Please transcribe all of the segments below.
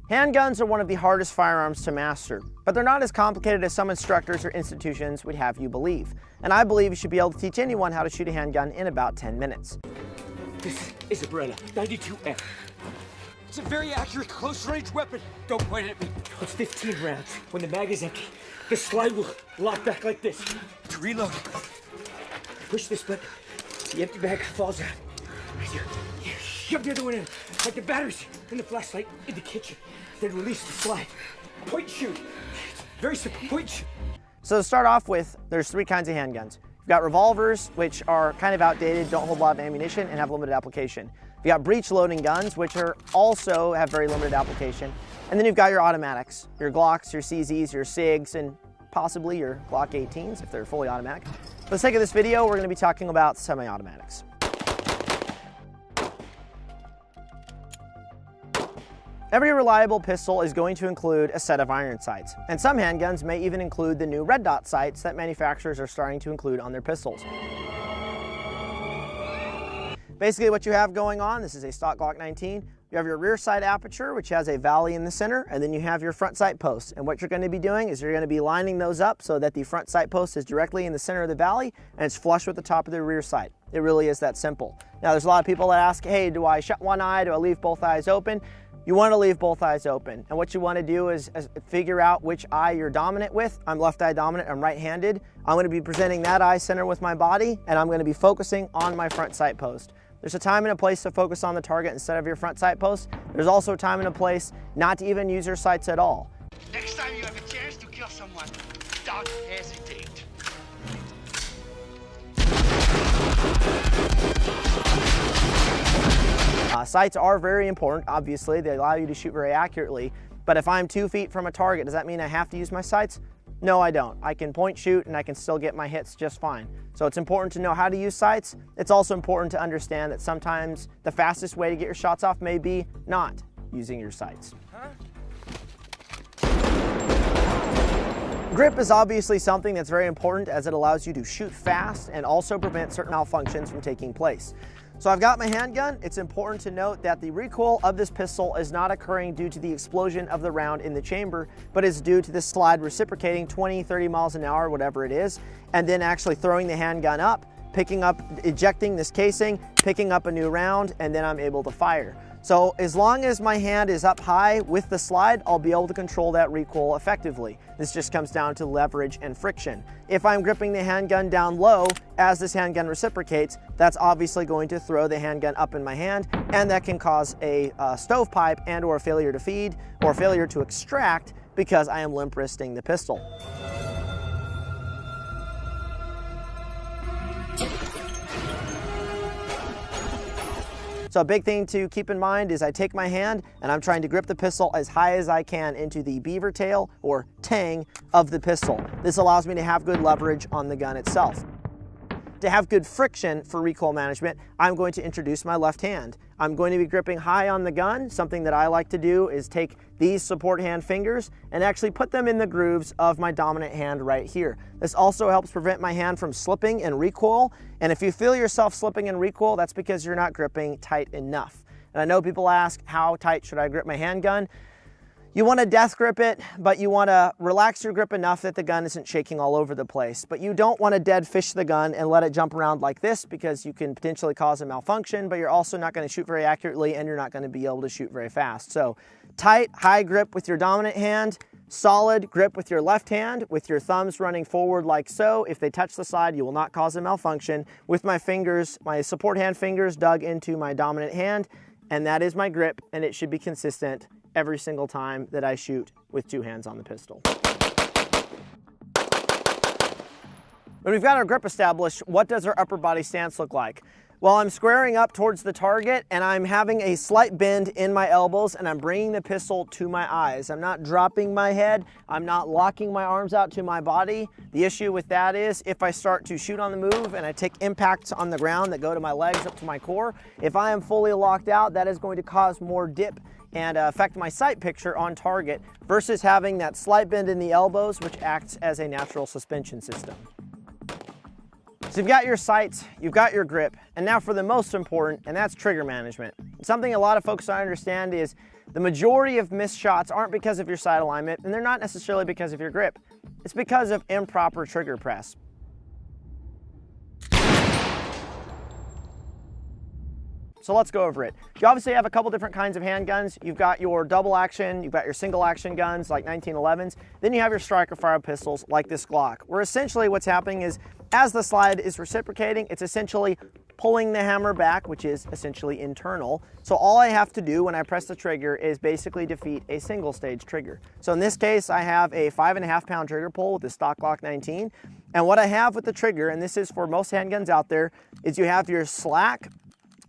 Handguns are one of the hardest firearms to master, but they're not as complicated as some instructors or institutions would have you believe. And I believe you should be able to teach anyone how to shoot a handgun in about 10 minutes. This is a Beretta 92M. It's a very accurate close-range weapon. Don't point it at me. It's 15 rounds. When the mag is empty, the slide will lock back like this. To reload, push this button. The empty bag falls out. You shove the other one in, like the batteries in the flashlight in the kitchen. Then release the slide. Point shoot. It's very simple. Point shoot. So to start off with, there's three kinds of handguns. You've got revolvers, which are kind of outdated, don't hold a lot of ammunition, and have limited application. You've got breech loading guns, which are also have very limited application. And then you've got your automatics, your Glocks, your CZs, your SIGs, and possibly your Glock 18s if they're fully automatic. For the sake of this video, we're going to be talking about semi-automatics. Every reliable pistol is going to include a set of iron sights, and some handguns may even include the new red dot sights that manufacturers are starting to include on their pistols. Basically what you have going on, this is a stock Glock 19, you have your rear sight aperture, which has a valley in the center, and then you have your front sight post. And what you're going to be doing is you're going to be lining those up so that the front sight post is directly in the center of the valley and it's flush with the top of the rear sight. It really is that simple. Now there's a lot of people that ask, hey, do I shut one eye? Do I leave both eyes open? You want to leave both eyes open. And what you want to do is figure out which eye you're dominant with. I'm left eye dominant, I'm right-handed. I'm going to be presenting that eye center with my body, and I'm going to be focusing on my front sight post. There's a time and a place to focus on the target instead of your front sight post. There's also a time and a place not to even use your sights at all. Next time you have a chance to kill someone, don't hesitate. Sights are very important, obviously. They allow you to shoot very accurately. But if I'm 2 feet from a target, does that mean I have to use my sights? No, I don't. I can point shoot and I can still get my hits just fine. So it's important to know how to use sights. It's also important to understand that sometimes the fastest way to get your shots off may be not using your sights. Grip is obviously something that's very important as it allows you to shoot fast and also prevent certain malfunctions from taking place. So I've got my handgun. It's important to note that the recoil of this pistol is not occurring due to the explosion of the round in the chamber, but is due to this slide reciprocating 20, 30 miles an hour, whatever it is, and then actually throwing the handgun up, picking up, ejecting this casing, picking up a new round, and then I'm able to fire. So as long as my hand is up high with the slide, I'll be able to control that recoil effectively. This just comes down to leverage and friction. If I'm gripping the handgun down low, as this handgun reciprocates, that's obviously going to throw the handgun up in my hand, and that can cause a stovepipe and or a failure to feed or failure to extract because I am limp wristing the pistol. So a big thing to keep in mind is I take my hand and I'm trying to grip the pistol as high as I can into the beaver tail or tang of the pistol. This allows me to have good leverage on the gun itself. To have good friction for recoil management, I'm going to introduce my left hand. I'm going to be gripping high on the gun. Something that I like to do is take these support hand fingers and actually put them in the grooves of my dominant hand right here. This also helps prevent my hand from slipping and recoil. And if you feel yourself slipping and recoil, that's because you're not gripping tight enough. And I know people ask, how tight should I grip my handgun? You want to death grip it, but you want to relax your grip enough that the gun isn't shaking all over the place. But you don't want to dead fish the gun and let it jump around like this because you can potentially cause a malfunction, but you're also not going to shoot very accurately and you're not going to be able to shoot very fast. So tight, high grip with your dominant hand, solid grip with your left hand, with your thumbs running forward like so. If they touch the slide, you will not cause a malfunction. With my fingers, my support hand fingers dug into my dominant hand, and that is my grip, and it should be consistent every single time that I shoot with two hands on the pistol. When we've got our grip established, what does our upper body stance look like? Well, I'm squaring up towards the target and I'm having a slight bend in my elbows and I'm bringing the pistol to my eyes. I'm not dropping my head. I'm not locking my arms out to my body. The issue with that is if I start to shoot on the move and I take impacts on the ground that go to my legs up to my core, if I am fully locked out, that is going to cause more dip and affect my sight picture on target versus having that slight bend in the elbows, which acts as a natural suspension system. So you've got your sights, you've got your grip, and now for the most important, and that's trigger management. Something a lot of folks don't understand is the majority of missed shots aren't because of your sight alignment, and they're not necessarily because of your grip. It's because of improper trigger press. So let's go over it. You obviously have a couple different kinds of handguns. You've got your double action, you've got your single action guns like 1911s, then you have your striker fire pistols like this Glock, where essentially what's happening is as the slide is reciprocating, it's essentially pulling the hammer back, which is essentially internal. So all I have to do when I press the trigger is basically defeat a single stage trigger. So in this case, I have a 5.5 pound trigger pull with the stock Glock 19. And what I have with the trigger, and this is for most handguns out there, is you have your slack,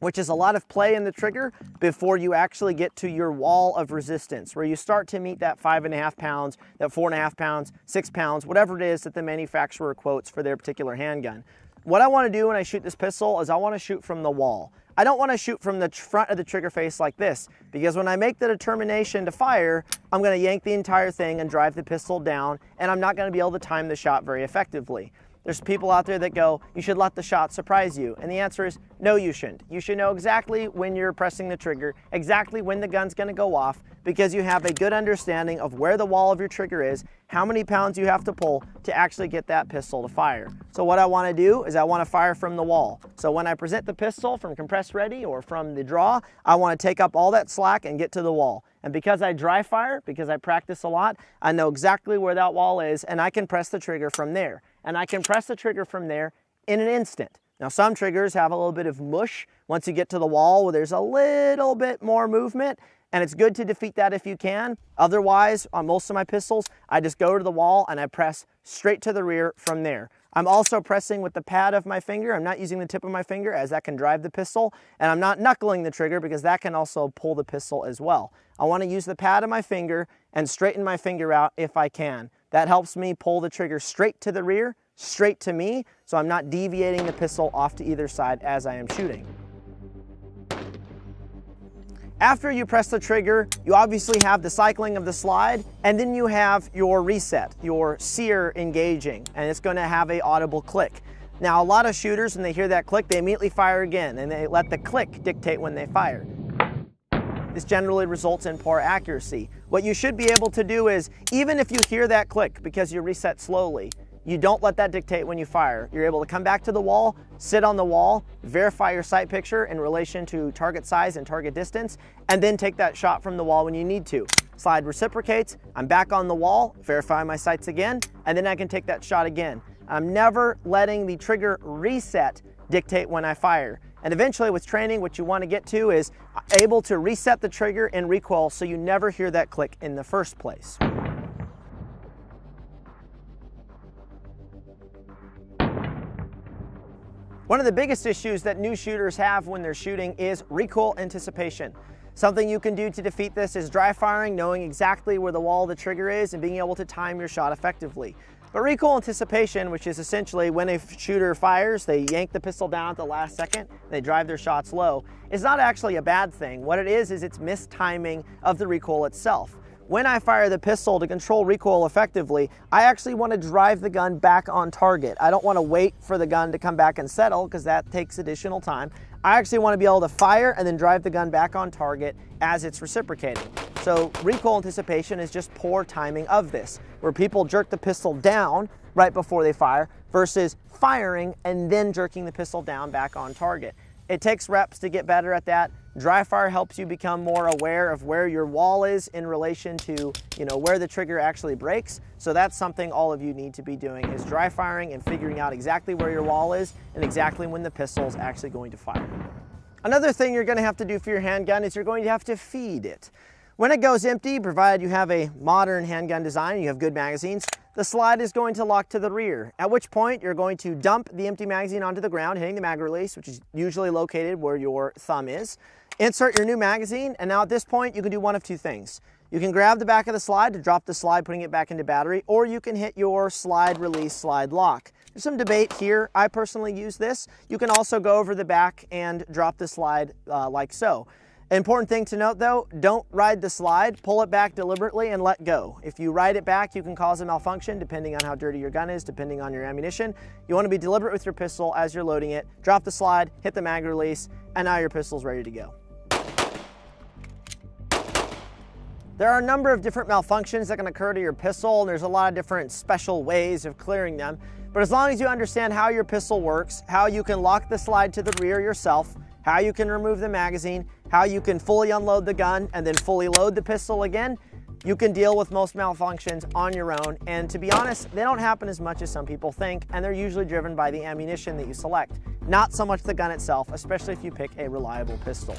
which is a lot of play in the trigger before you actually get to your wall of resistance, where you start to meet that 5.5 pounds, that 4.5 pounds, 6 pounds, whatever it is that the manufacturer quotes for their particular handgun. What I want to do when I shoot this pistol is I want to shoot from the wall. I don't want to shoot from the front of the trigger face like this, because when I make the determination to fire, I'm going to yank the entire thing and drive the pistol down, and I'm not going to be able to time the shot very effectively. There's people out there that go, you should let the shot surprise you. And the answer is, no, you shouldn't. You should know exactly when you're pressing the trigger, exactly when the gun's gonna go off, because you have a good understanding of where the wall of your trigger is, how many pounds you have to pull to actually get that pistol to fire. So what I wanna do is I wanna fire from the wall. So when I present the pistol from compressed ready or from the draw, I wanna take up all that slack and get to the wall. And because I dry fire, because I practice a lot, I know exactly where that wall is, and I can press the trigger from there. And I can press the trigger from there in an instant. Now some triggers have a little bit of mush once you get to the wall where there's a little bit more movement, and it's good to defeat that if you can. Otherwise, on most of my pistols, I just go to the wall and I press straight to the rear from there. I'm also pressing with the pad of my finger. I'm not using the tip of my finger, as that can drive the pistol, and I'm not knuckling the trigger because that can also pull the pistol as well. I want to use the pad of my finger and straighten my finger out if I can. That helps me pull the trigger straight to the rear, straight to me, so I'm not deviating the pistol off to either side as I am shooting. After you press the trigger, you obviously have the cycling of the slide, and then you have your reset, your sear engaging, and it's going to have an audible click. Now, a lot of shooters, when they hear that click, they immediately fire again, and they let the click dictate when they fire. This generally results in poor accuracy. What you should be able to do is, even if you hear that click because you reset slowly, you don't let that dictate when you fire. You're able to come back to the wall, sit on the wall, verify your sight picture in relation to target size and target distance, and then take that shot from the wall when you need to. Slide reciprocates, I'm back on the wall, verify my sights again, and then I can take that shot again. I'm never letting the trigger reset dictate when I fire. And eventually with training, what you want to get to is able to reset the trigger in recoil so you never hear that click in the first place. One of the biggest issues that new shooters have when they're shooting is recoil anticipation. Something you can do to defeat this is dry firing, knowing exactly where the wall of the trigger is and being able to time your shot effectively. But recoil anticipation, which is essentially when a shooter fires, they yank the pistol down at the last second, they drive their shots low, is not actually a bad thing. What it is it's mistiming of the recoil itself. When I fire the pistol to control recoil effectively, I actually want to drive the gun back on target. I don't want to wait for the gun to come back and settle because that takes additional time. I actually want to be able to fire and then drive the gun back on target as it's reciprocating. So recoil anticipation is just poor timing of this, where people jerk the pistol down right before they fire versus firing and then jerking the pistol down back on target. It takes reps to get better at that. Dry fire helps you become more aware of where your wall is in relation to, where the trigger actually breaks. So that's something all of you need to be doing, is dry firing and figuring out exactly where your wall is and exactly when the pistol is actually going to fire. Another thing you're going to have to do for your handgun is you're going to have to feed it. When it goes empty, provided you have a modern handgun design, you have good magazines, the slide is going to lock to the rear, at which point you're going to dump the empty magazine onto the ground, hitting the mag release, which is usually located where your thumb is. Insert your new magazine, and now at this point you can do one of two things. You can grab the back of the slide to drop the slide, putting it back into battery, or you can hit your slide release, slide lock. There's some debate here. I personally use this. You can also go over the back and drop the slide like so. Important thing to note though, don't ride the slide, pull it back deliberately and let go. If you ride it back, you can cause a malfunction depending on how dirty your gun is, depending on your ammunition. You want to be deliberate with your pistol as you're loading it. Drop the slide, hit the mag release, and now your pistol's ready to go. There are a number of different malfunctions that can occur to your pistol, and there's a lot of different special ways of clearing them. But as long as you understand how your pistol works, how you can lock the slide to the rear yourself, how you can remove the magazine, how you can fully unload the gun and then fully load the pistol again, you can deal with most malfunctions on your own. And to be honest, they don't happen as much as some people think, and they're usually driven by the ammunition that you select, not so much the gun itself, especially if you pick a reliable pistol.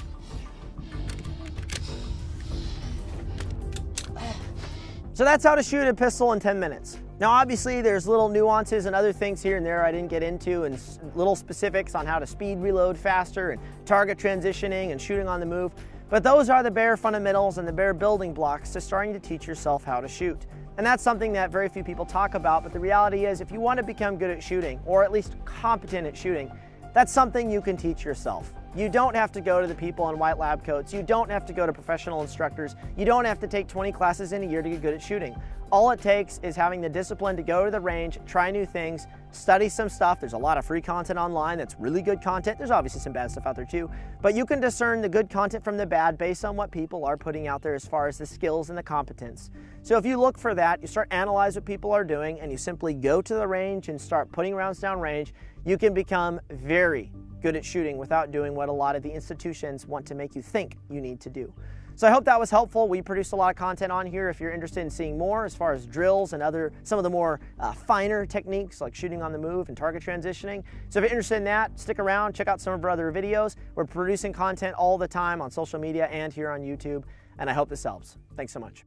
So that's how to shoot a pistol in 10 minutes. Now obviously there's little nuances and other things here and there I didn't get into, and little specifics on how to speed reload faster and target transitioning and shooting on the move. But those are the bare fundamentals and the bare building blocks to starting to teach yourself how to shoot. And that's something that very few people talk about, but the reality is if you want to become good at shooting, or at least competent at shooting, that's something you can teach yourself. You don't have to go to the people in white lab coats. You don't have to go to professional instructors. You don't have to take 20 classes in a year to get good at shooting. All it takes is having the discipline to go to the range, try new things, study some stuff. There's a lot of free content online that's really good content. There's obviously some bad stuff out there too, but you can discern the good content from the bad based on what people are putting out there as far as the skills and the competence. So if you look for that, you start analyze what people are doing, and you simply go to the range and start putting rounds down range, you can become very good at shooting without doing what a lot of the institutions want to make you think you need to do. So I hope that was helpful. We produce a lot of content on here if you're interested in seeing more as far as drills and some of the more finer techniques like shooting on the move and target transitioning. So if you're interested in that, stick around, check out some of our other videos. We're producing content all the time on social media and here on YouTube, and I hope this helps. Thanks so much.